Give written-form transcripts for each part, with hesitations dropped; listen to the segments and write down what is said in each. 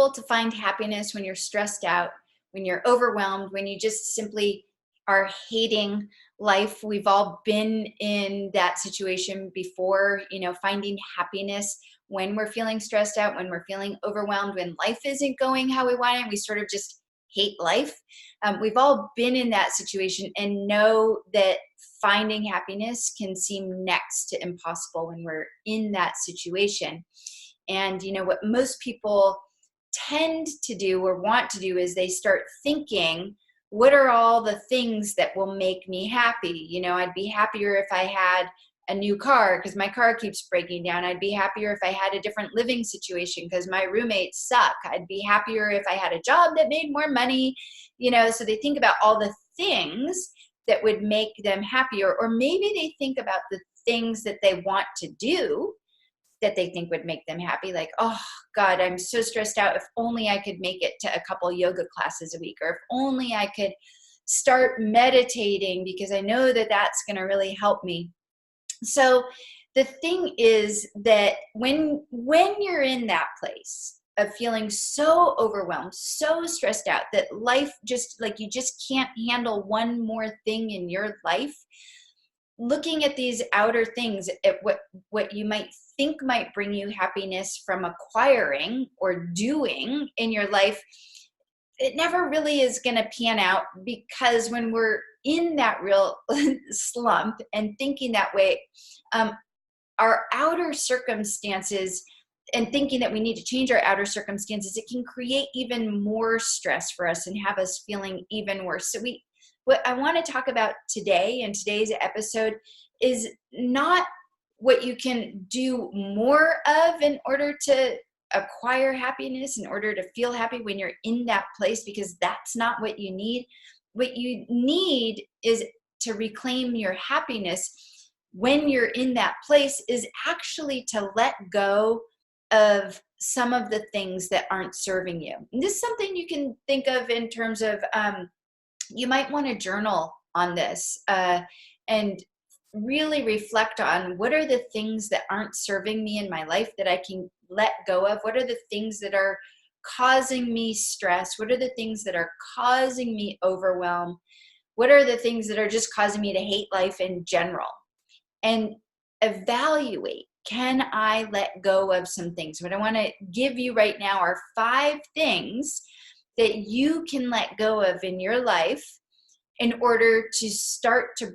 difficult to find happiness when you're stressed out, when you're overwhelmed, when you just simply are hating life. We've all been in that situation before, finding happiness when we're feeling stressed out, when we're feeling overwhelmed, when life isn't going how we want it. We sort of just hate life. We've all been in that situation and know that finding happiness can seem next to impossible when we're in that situation. And what most people tend to do or want to do is they start thinking, what are all the things that will make me happy? I'd be happier if I had a new car because my car keeps breaking down. I'd be happier if I had a different living situation because my roommates suck. I'd be happier if I had a job that made more money. So they think about all the things that would make them happier, or maybe they think about the things that they want to do that they think would make them happy. Like, oh God, I'm so stressed out. If only I could make it to a couple yoga classes a week, or if only I could start meditating because I know that that's going to really help me. So the thing is that when you're in that place of feeling so overwhelmed, so stressed out that life just like you just can't handle one more thing in your life, looking at these outer things, at what you might think might bring you happiness from acquiring or doing in your life, it never really is going to pan out, because when we're in that real slump and thinking that way, our outer circumstances and thinking that we need to change our outer circumstances, it can create even more stress for us and have us feeling even worse. So what I want to talk about today in today's episode is not what you can do more of in order to acquire happiness, in order to feel happy when you're in that place, because that's not what you need. What you need is to reclaim your happiness when you're in that place, is actually to let go of some of the things that aren't serving you. And this is something you can think of in terms of, you might want to journal on this and really reflect on, what are the things that aren't serving me in my life that I can let go of? What are the things that are causing me stress? What are the things that are causing me overwhelm? What are the things that are just causing me to hate life in general? And evaluate, can I let go of some things? What I want to give you right now are 5 things that you can let go of in your life in order to start to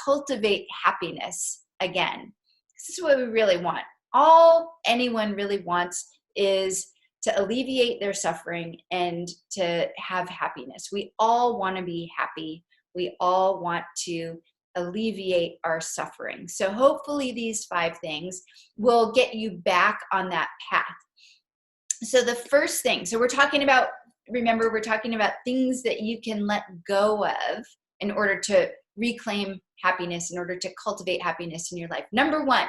cultivate happiness again. This is what we really want. All anyone really wants is to alleviate their suffering and to have happiness. We all want to be happy. We all want to alleviate our suffering. So hopefully these 5 things will get you back on that path. So the first thing, remember, we're talking about things that you can let go of in order to reclaim happiness, in order to cultivate happiness in your life. Number 1,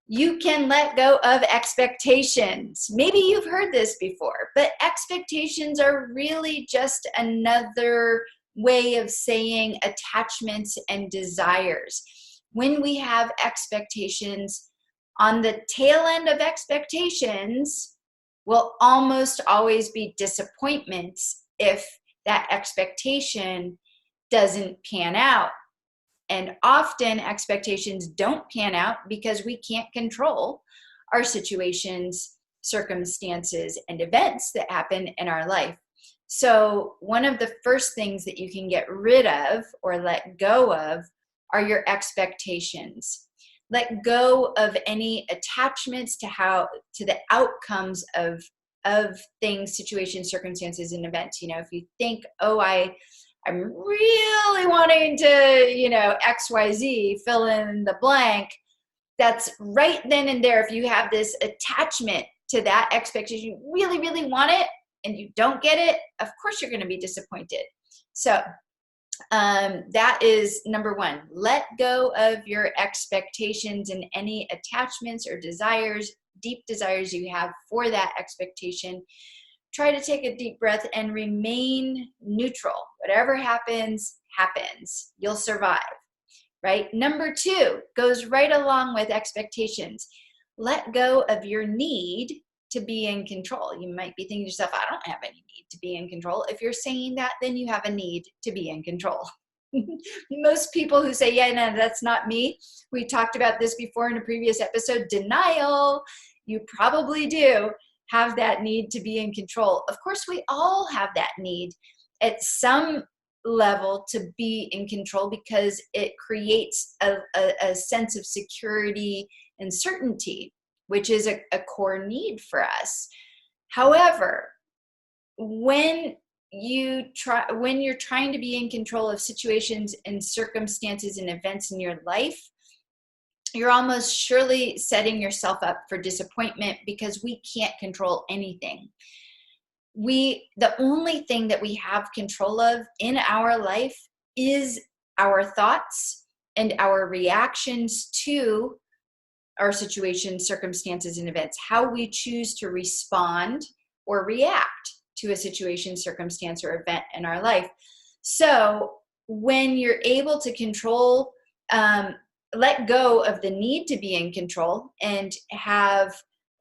you can let go of expectations. Maybe you've heard this before, but expectations are really just another way of saying attachments and desires. When we have expectations, on the tail end of expectations will almost always be disappointments if that expectation doesn't pan out. And often expectations don't pan out because we can't control our situations, circumstances, and events that happen in our life. So one of the first things that you can get rid of or let go of are your expectations. Let go of any attachments to the outcomes of things, situations, circumstances, and events. If you think, I'm really wanting to, XYZ, fill in the blank, that's right then and there. If you have this attachment to that expectation, you really, really want it, and you don't get it, of course you're going to be disappointed. So that is number 1. Let go of your expectations and any attachments or desires, deep desires you have for that expectation. Try to take a deep breath and remain neutral. Whatever happens, happens. You'll survive, right? Number 2 goes right along with expectations. Let go of your need to be in control. You might be thinking to yourself, I don't have any need to be in control. If you're saying that, then you have a need to be in control. Most people who say, yeah, no, that's not me. We talked about this before in a previous episode, denial. You probably do have that need to be in control. Of course, we all have that need at some level to be in control because it creates a sense of security and certainty, which is a core need for us. However, when you're trying to be in control of situations and circumstances and events in your life, you're almost surely setting yourself up for disappointment because we can't control anything. The only thing that we have control of in our life is our thoughts and our reactions to our situations, circumstances, and events, how we choose to respond or react to a situation, circumstance, or event in our life. So when you're able to control, let go of the need to be in control and have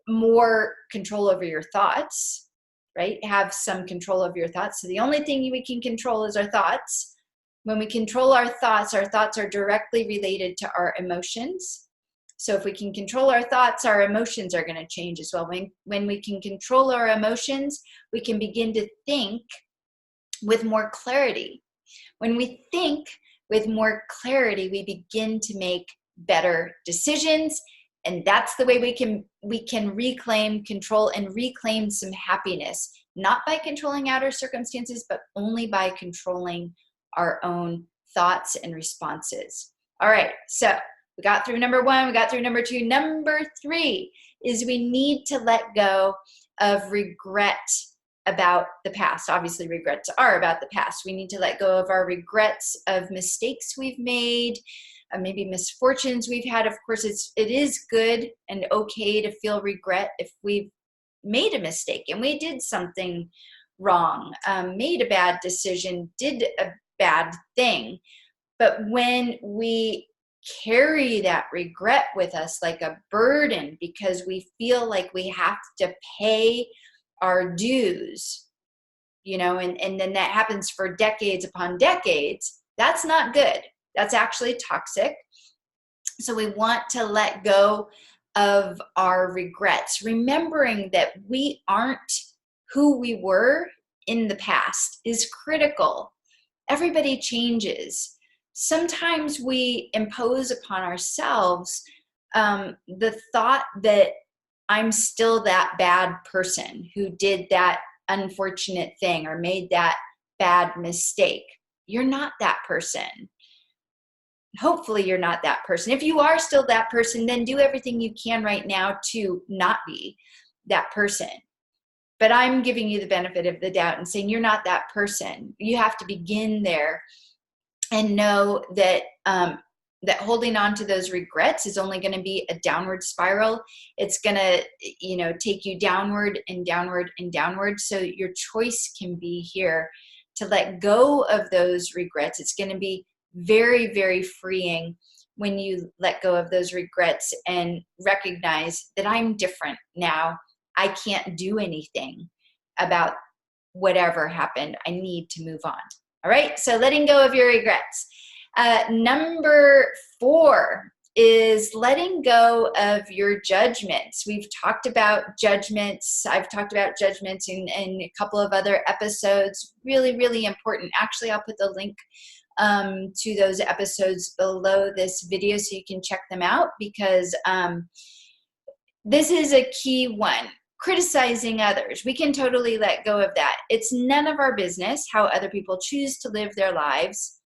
more control over your thoughts, right? Have some control over your thoughts. So the only thing we can control is our thoughts. When we control our thoughts are directly related to our emotions. So if we can control our thoughts, our emotions are going to change as well. When we can control our emotions, we can begin to think with more clarity. When we think with more clarity, we begin to make better decisions. And that's the way we can reclaim control and reclaim some happiness, not by controlling outer circumstances, but only by controlling our own thoughts and responses. All right, so we got through number 1, we got through number 2. Number 3 is we need to let go of regret about the past. Obviously, regrets are about the past. We need to let go of our regrets of mistakes we've made, maybe misfortunes we've had. Of course, it is good and okay to feel regret if we've made a mistake and we did something wrong, made a bad decision, did a bad thing. But when we carry that regret with us like a burden because we feel like we have to pay our dues, and then that happens for decades upon decades, that's not good. That's actually toxic. So we want to let go of our regrets, remembering that we aren't who we were in the past is critical. Everybody changes. Sometimes we impose upon ourselves the thought that I'm still that bad person who did that unfortunate thing or made that bad mistake. You're not that person. Hopefully you're not that person. If you are still that person, then do everything you can right now to not be that person. But I'm giving you the benefit of the doubt and saying you're not that person. You have to begin there and know that that holding on to those regrets is only going to be a downward spiral. It's going to, take you downward and downward and downward. So your choice can be here to let go of those regrets. It's going to be very, very freeing when you let go of those regrets and recognize that I'm different now. I can't do anything about whatever happened. I need to move on. All right, so letting go of your regrets. Number 4 is letting go of your judgments. We've talked about judgments. I've talked about judgments in a couple of other episodes. Really, really important. Actually, I'll put the link to those episodes below this video so you can check them out because this is a key one. Criticizing others. We can totally let go of that. It's none of our business how other people choose to live their lives,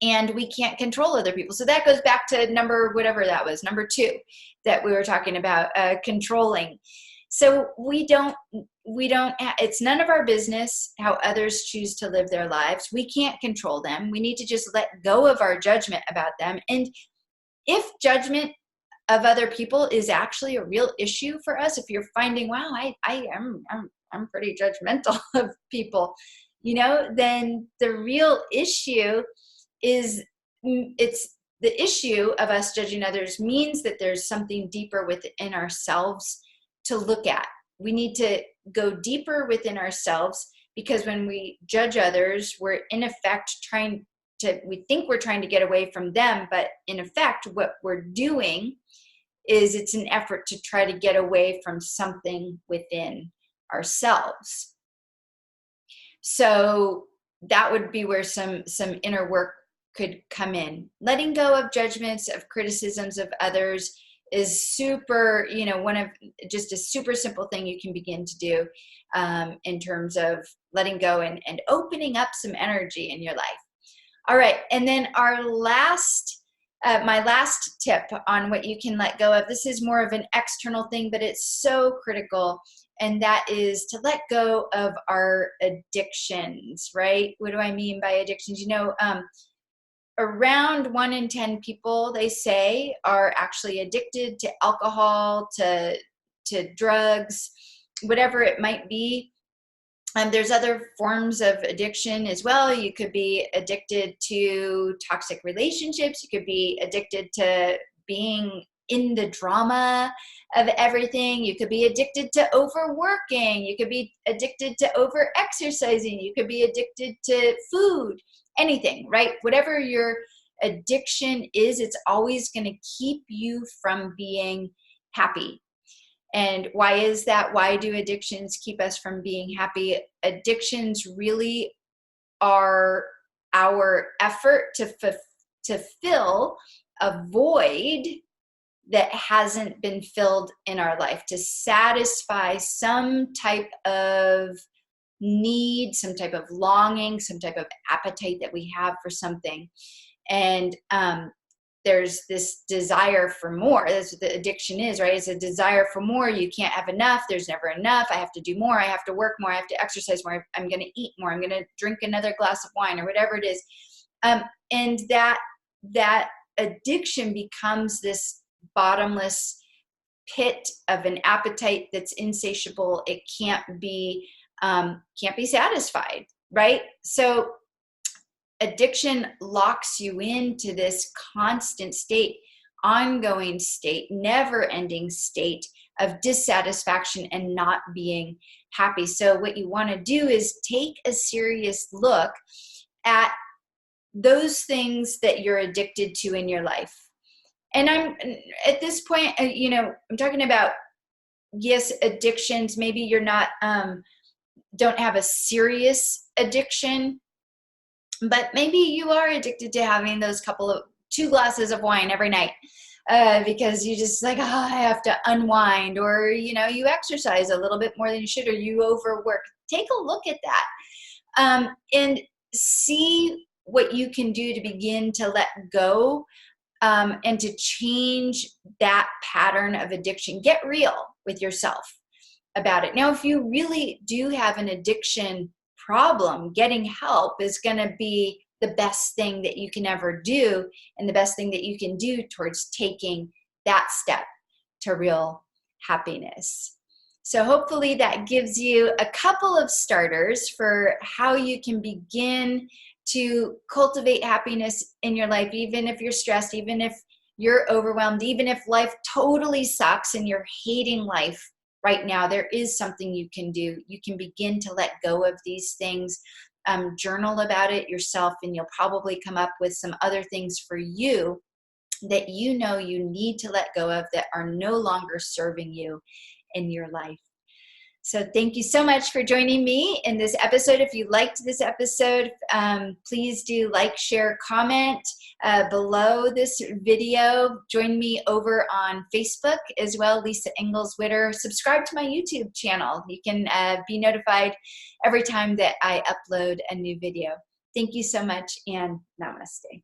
and we can't control other people. So that goes back to number 2 that we were talking about, controlling. So it's none of our business how others choose to live their lives. We can't control them. We need to just let go of our judgment about them. And if judgment of other people is actually a real issue for us, if you're finding, wow, I'm pretty judgmental of people, then the real issue is it's the issue of us judging others means that there's something deeper within ourselves to look at. we need to go deeper within ourselves, because when we judge others, we're in effect we think we're trying to get away from them, but in effect, what we're doing is it's an effort to try to get away from something within ourselves. So that would be where some inner work could come in. Letting go of judgments, of criticisms of others is super, one of just a super simple thing you can begin to do in terms of letting go and opening up some energy in your life. All right. And then our last, my last tip on what you can let go of, this is more of an external thing, but it's so critical. And that is to let go of our addictions, right? What do I mean by addictions? Around 1 in 10 people, they say, are actually addicted to alcohol, to drugs, whatever it might be. There's other forms of addiction as well. You could be addicted to toxic relationships. You could be addicted to being in the drama of everything. You could be addicted to overworking. You could be addicted to over-exercising. You could be addicted to food, anything, right? Whatever your addiction is, it's always going to keep you from being happy. And why is that? Why do addictions keep us from being happy? Addictions really are our effort to fill a void that hasn't been filled in our life, to satisfy some type of need, some type of longing, some type of appetite that we have for something. And there's this desire for more. That's what the addiction is, right? It's a desire for more. You can't have enough. There's never enough. I have to do more. I have to work more. I have to exercise more. I'm going to eat more. I'm going to drink another glass of wine or whatever it is. And that addiction becomes this bottomless pit of an appetite that's insatiable. It can't be satisfied, right? So addiction locks you into this constant state, ongoing state, never-ending state of dissatisfaction and not being happy. So what you want to do is take a serious look at those things that you're addicted to in your life. And I'm at this point, I'm talking about, yes, addictions. Maybe you're not, don't have a serious addiction, but maybe you are addicted to having those 2 glasses of wine every night because you just like, I have to unwind, or, you exercise a little bit more than you should, or you overwork. Take a look at that and see what you can do to begin to let go and to change that pattern of addiction. Get real with yourself about it. Now, if you really do have an addiction problem, getting help is going to be the best thing that you can ever do, and the best thing that you can do towards taking that step to real happiness. So hopefully that gives you a couple of starters for how you can begin to cultivate happiness in your life, even if you're stressed, even if you're overwhelmed, even if life totally sucks and you're hating life right now. There is something you can do. You can begin to let go of these things. Journal about it yourself, and you'll probably come up with some other things for you that you need to let go of, that are no longer serving you in your life. So thank you so much for joining me in this episode. If you liked this episode, please do like, share, comment below this video. Join me over on Facebook as well, Lisa Ingalls Witter. Subscribe to my YouTube channel. You can be notified every time that I upload a new video. Thank you so much, and namaste.